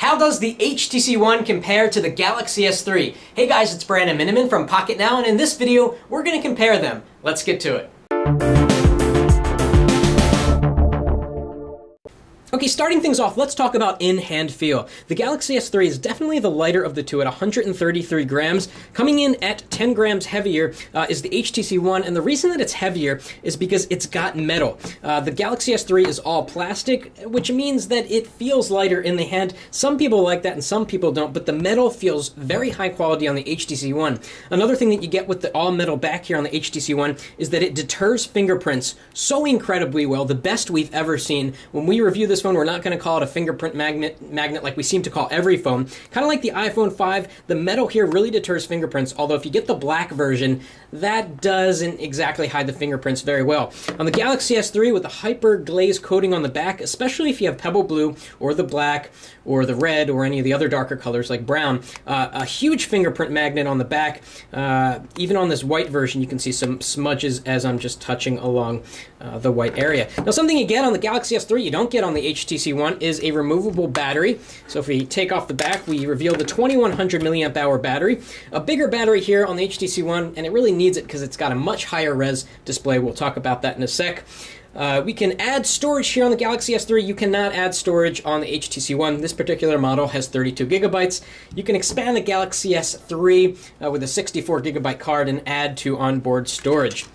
How does the HTC One compare to the Galaxy S3? Hey guys, it's Brandon Miniman from Pocketnow, and in this video, we're going to compare them. Let's get to it. Okay, starting things off, let's talk about in-hand feel. The Galaxy S3 is definitely the lighter of the two at 133 grams. Coming in at 10 grams heavier is the HTC One, and the reason that it's heavier is because it's got metal. The Galaxy S3 is all plastic, which means that it feels lighter in the hand. Some people like that and some people don't, but the metal feels very high quality on the HTC One. Another thing that you get with the all-metal back here on the HTC One is that it deters fingerprints so incredibly well, the best we've ever seen. When we review this phone, we're not going to call it a fingerprint magnet like we seem to call every phone. Kind of like the iPhone 5, the metal here really deters fingerprints, although if you get the black version, that doesn't exactly hide the fingerprints very well. On the Galaxy S3 with a hyper glaze coating on the back, especially if you have pebble blue or the black or the red or any of the other darker colors like brown, a huge fingerprint magnet on the back. Even on this white version, you can see some smudges as I'm just touching along the white area. Now, something you get on the Galaxy S3 you don't get on the HTC One is a removable battery. So if we take off the back, we reveal the 2100 milliamp hour battery. A bigger battery here on the HTC One, and it really needs it because it's got a much higher res display. We'll talk about that in a sec. We can add storage here on the Galaxy S3. You cannot add storage on the HTC One. This particular model has 32 gigabytes. You can expand the Galaxy S3 with a 64 gigabyte card and add to onboard storage.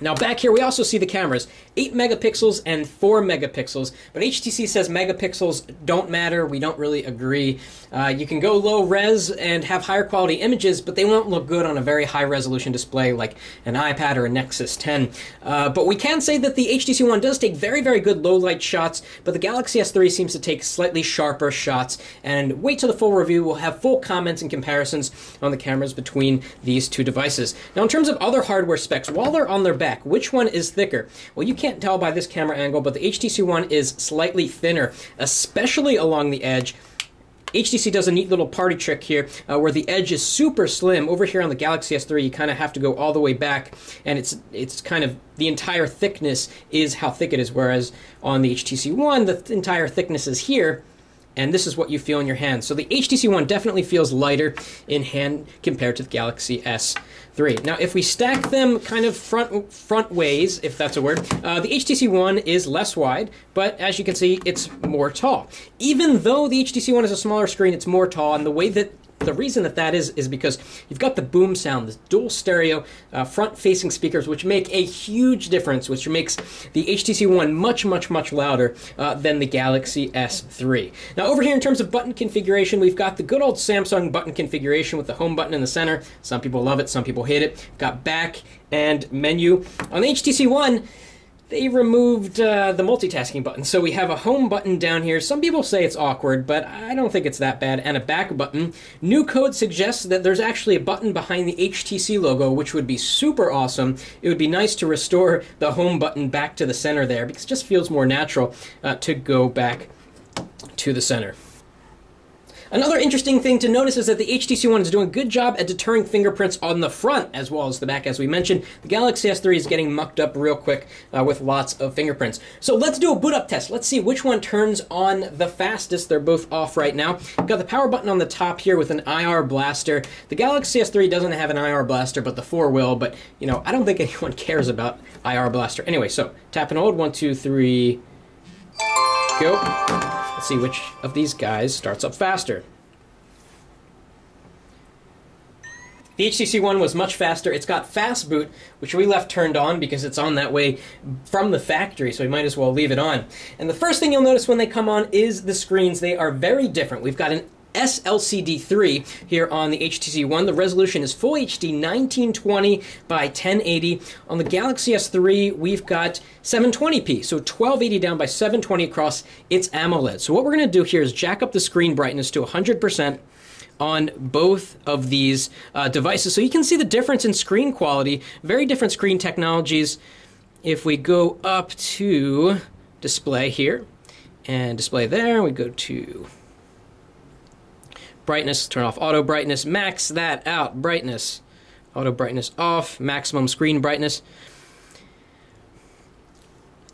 Now back here we also see the cameras, 8 megapixels and 4 megapixels, but HTC says megapixels don't matter. We don't really agree. You can go low res and have higher quality images, but they won't look good on a very high resolution display like an iPad or a Nexus 10. But we can say that the HTC One does take very, very good low light shots, but the Galaxy S3 seems to take slightly sharper shots. And wait till the full review. We'll have full comments and comparisons on the cameras between these two devices. Now in terms of other hardware specs, while they're on their back, which one is thicker? Well, you can't tell by this camera angle, but the HTC One is slightly thinner, especially along the edge. HTC does a neat little party trick here where the edge is super slim. Over here on the Galaxy S3, you kind of have to go all the way back, and it's kind of the entire thickness is how thick it is, whereas on the HTC One, the entire thickness is here. And this is what you feel in your hand. So the HTC One definitely feels lighter in hand compared to the Galaxy S3. Now, if we stack them kind of front ways, if that's a word, the HTC One is less wide, but as you can see, it's more tall. Even though the HTC One is a smaller screen, it's more tall, and the reason that is because you've got the boom sound, the dual stereo front-facing speakers, which make a huge difference, which makes the HTC One much, much, much louder than the Galaxy S3. Now over here in terms of button configuration, we've got the good old Samsung button configuration with the home button in the center. Some people love it, some people hate it. Got back and menu. On the HTC One, they removed the multitasking button. So we have a home button down here. Some people say it's awkward, but I don't think it's that bad. And a back button. New code suggests that there's actually a button behind the HTC logo, which would be super awesome. It would be nice to restore the home button back to the center there, because it just feels more natural to go back to the center. Another interesting thing to notice is that the HTC One is doing a good job at deterring fingerprints on the front as well as the back, as we mentioned. The Galaxy S3 is getting mucked up real quick with lots of fingerprints. So let's do a boot up test. Let's see which one turns on the fastest. They're both off right now. We've got the power button on the top here with an IR blaster. The Galaxy S3 doesn't have an IR blaster, but the 4 will. But, you know, I don't think anyone cares about IR blaster. Anyway, so tap and hold. 1, 2, 3, go. Let's see which of these guys starts up faster. The HTC One was much faster. It's got fast boot, which we left turned on because it's on that way from the factory, so we might as well leave it on. And the first thing you'll notice when they come on is the screens. They are very different. We've got an SLCD3 here on the HTC One. The resolution is Full HD 1920 by 1080. On the Galaxy S3, we've got 720p, so 1280 down by 720 across its AMOLED. So what we're going to do here is jack up the screen brightness to 100% on both of these devices, so you can see the difference in screen quality. Very different screen technologies. If we go up to display here, and display there, we go to brightness, turn off auto brightness, max that out, brightness, auto brightness off, maximum screen brightness.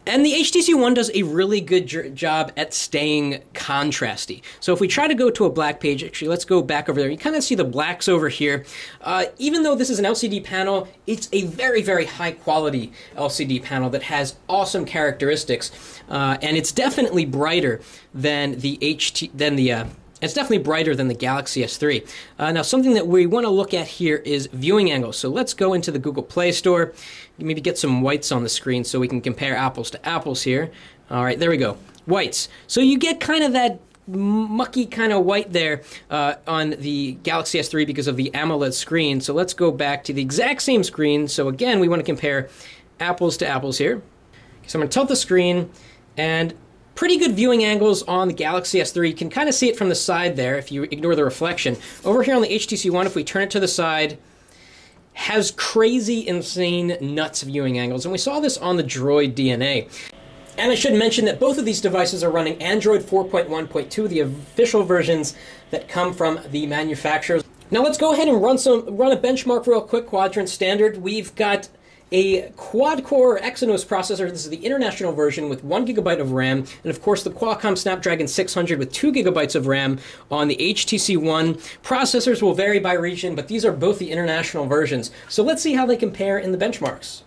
And the HTC One does a really good job at staying contrasty. So if we try to go to a black page, actually let's go back over there. You kind of see the blacks over here. Even though this is an LCD panel, it's a very, very high quality LCD panel that has awesome characteristics. And it's definitely brighter than the it's definitely brighter than the Galaxy S3. Now, something that we want to look at here is viewing angles. So let's go into the Google Play Store, maybe get some whites on the screen so we can compare apples to apples here. All right, there we go. Whites. So you get kind of that mucky kind of white there on the Galaxy S3 because of the AMOLED screen. So let's go back to the exact same screen. So again, we want to compare apples to apples here. So I'm going to tilt the screen, and pretty good viewing angles on the Galaxy S3. You can kind of see it from the side there if you ignore the reflection. Over here on the HTC One, if we turn it to the side, has crazy, insane, nuts viewing angles. And we saw this on the Droid DNA. And I should mention that both of these devices are running Android 4.1.2, the official versions that come from the manufacturers. Now let's go ahead and run a benchmark real quick, Quadrant Standard. We've got a quad-core Exynos processor. This is the international version with 1 GB of RAM, and of course the Qualcomm Snapdragon 600 with 2 GB of RAM on the HTC One. Processors will vary by region, but these are both the international versions. So let's see how they compare in the benchmarks.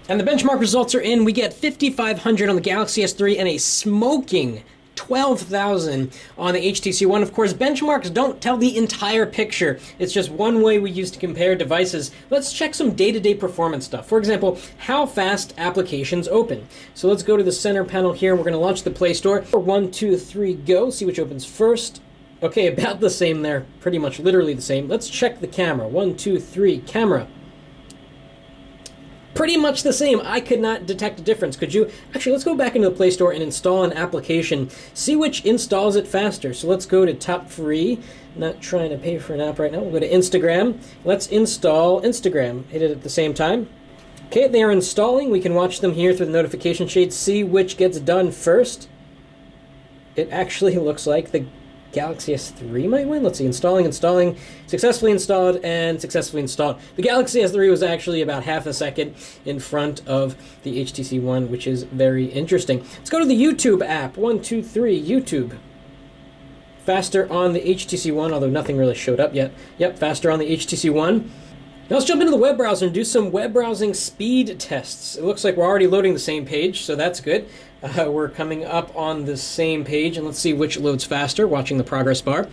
And the benchmark results are in. We get 5,500 on the Galaxy S3 and a smoking 12,000 on the HTC One. Of course, benchmarks don't tell the entire picture. It's just one way we use to compare devices. Let's check some day-to-day performance stuff. For example, how fast applications open. So let's go to the center panel here. We're going to launch the Play Store. 1, 2, 3, go. See which opens first. Okay, about the same there. Pretty much literally the same. Let's check the camera. 1, 2, 3, camera. Pretty much the same. I could not detect a difference. Could you? Actually, let's go back into the Play Store and install an application. See which installs it faster. So let's go to top free. Not trying to pay for an app right now. We'll go to Instagram. Let's install Instagram. Hit it at the same time. Okay, they are installing. We can watch them here through the notification shade. See which gets done first. It actually looks like the Galaxy S3 might win. Let's see, installing, successfully installed, and successfully installed. The Galaxy S3 was actually about half a second in front of the HTC One, which is very interesting. Let's go to the YouTube app. 1, 2, 3, YouTube. Faster on the HTC One, although nothing really showed up yet. Yep, faster on the HTC One. Now let's jump into the web browser and do some web browsing speed tests. It looks like we're already loading the same page, so that's good. We're coming up on the same page, and let's see which loads faster, watching the progress bar.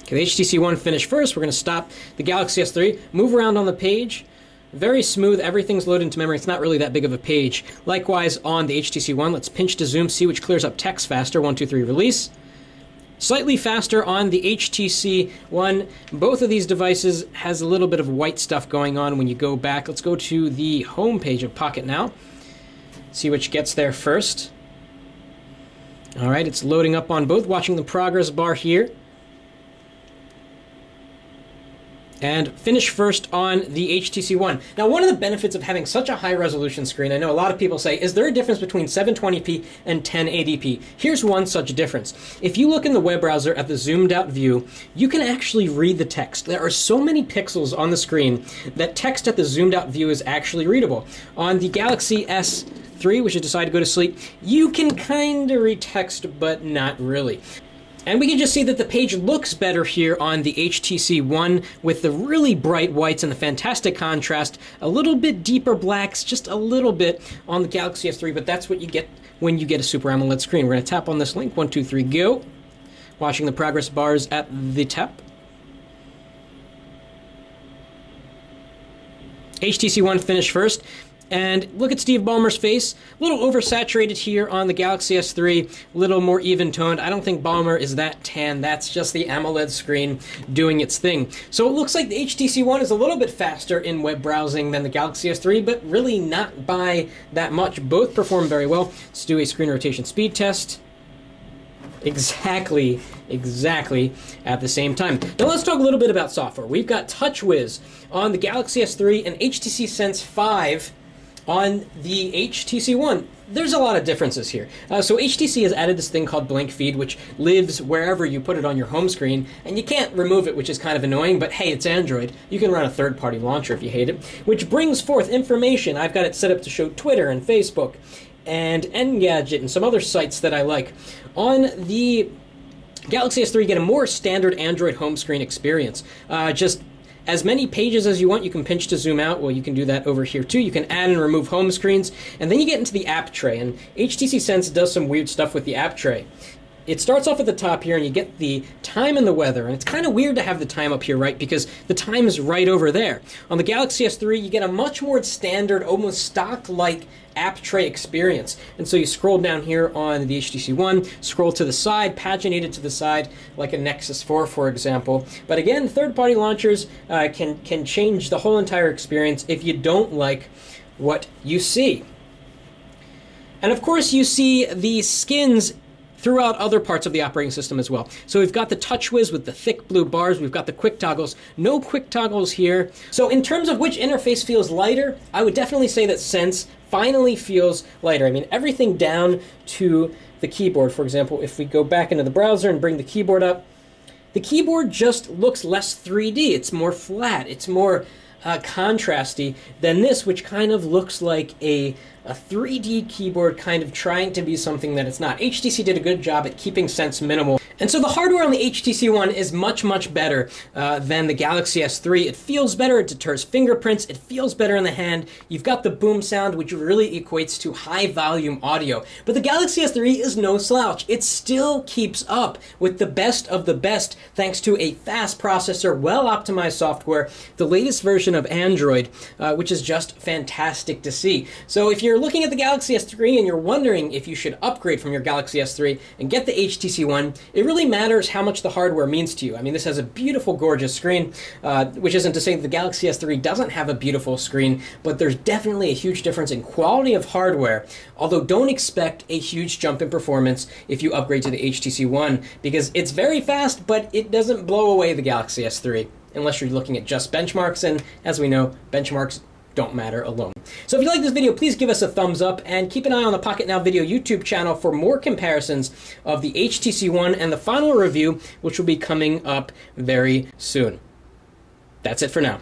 Okay, the HTC One finished first. We're going to stop the Galaxy S3, move around on the page. Very smooth, everything's loaded into memory. It's not really that big of a page. Likewise on the HTC One, let's pinch to zoom, see which clears up text faster. 1, 2, 3, release. Slightly faster on the HTC One. Both of these devices has a little bit of white stuff going on when you go back. Let's go to the home page of Pocketnow. See which gets there first. All right, it's loading up on both. Watching the progress bar here. And finish first on the HTC One. Now, one of the benefits of having such a high resolution screen, I know a lot of people say, is there a difference between 720p and 1080p? Here's one such difference. If you look in the web browser at the zoomed out view, you can actually read the text. There are so many pixels on the screen that text at the zoomed out view is actually readable. On the Galaxy S3, which has decided to go to sleep, you can kind of read text, but not really. And we can just see that the page looks better here on the HTC One with the really bright whites and the fantastic contrast. A little bit deeper blacks, just a little bit on the Galaxy S3, but that's what you get when you get a Super AMOLED screen. We're going to tap on this link. 1, 2, 3, go. Watching the progress bars at the tap. HTC One finished first. And look at Steve Ballmer's face. A little oversaturated here on the Galaxy S3, a little more even-toned. I don't think Ballmer is that tan. That's just the AMOLED screen doing its thing. So it looks like the HTC One is a little bit faster in web browsing than the Galaxy S3, but really not by that much. Both perform very well. Let's do a screen rotation speed test. Exactly at the same time. Now let's talk a little bit about software. We've got TouchWiz on the Galaxy S3 and HTC Sense 5 On the HTC One, there's a lot of differences here. So HTC has added this thing called Blink Feed, which lives wherever you put it on your home screen, and you can't remove it, which is kind of annoying, but hey, it's Android. You can run a third-party launcher if you hate it, which brings forth information. I've got it set up to show Twitter and Facebook and Engadget and some other sites that I like. On the Galaxy S3, you get a more standard Android home screen experience. Just as many pages as you want. You can pinch to zoom out. Well, you can do that over here too. You can add and remove home screens. And then you get into the app tray. And HTC Sense does some weird stuff with the app tray. It starts off at the top here, and you get the time and the weather. And it's kind of weird to have the time up here, right? Because the time is right over there. On the Galaxy S3, you get a much more standard, almost stock-like app tray experience. And so you scroll down here on the HTC One, scroll to the side, paginated to the side, like a Nexus 4, for example. But again, third-party launchers can change the whole entire experience if you don't like what you see. And of course, you see the skins throughout other parts of the operating system as well. So we've got the TouchWiz with the thick blue bars, we've got the quick toggles, no quick toggles here. So in terms of which interface feels lighter, I would definitely say that Sense finally feels lighter. I mean, everything down to the keyboard, for example, if we go back into the browser and bring the keyboard up, the keyboard just looks less 3D. It's more flat, it's more contrasty than this, which kind of looks like a 3D keyboard kind of trying to be something that it's not. HTC did a good job at keeping Sense minimal. And so the hardware on the HTC One is much, much better than the Galaxy S3. It feels better, it deters fingerprints, it feels better in the hand. You've got the boom sound, which really equates to high volume audio. But the Galaxy S3 is no slouch. It still keeps up with the best of the best thanks to a fast processor, well-optimized software, the latest version of Android, which is just fantastic to see. So if you're looking at the Galaxy S3 and you're wondering if you should upgrade from your Galaxy S3 and get the HTC One, it really matters how much the hardware means to you. I mean, this has a beautiful, gorgeous screen, which isn't to say that the Galaxy S3 doesn't have a beautiful screen, but there's definitely a huge difference in quality of hardware, although don't expect a huge jump in performance if you upgrade to the HTC One, because it's very fast, but it doesn't blow away the Galaxy S3, unless you're looking at just benchmarks, and as we know, benchmarks don't matter alone. So if you like this video, please give us a thumbs up and keep an eye on the Pocketnow Video YouTube channel for more comparisons of the HTC One and the final review, which will be coming up very soon. That's it for now.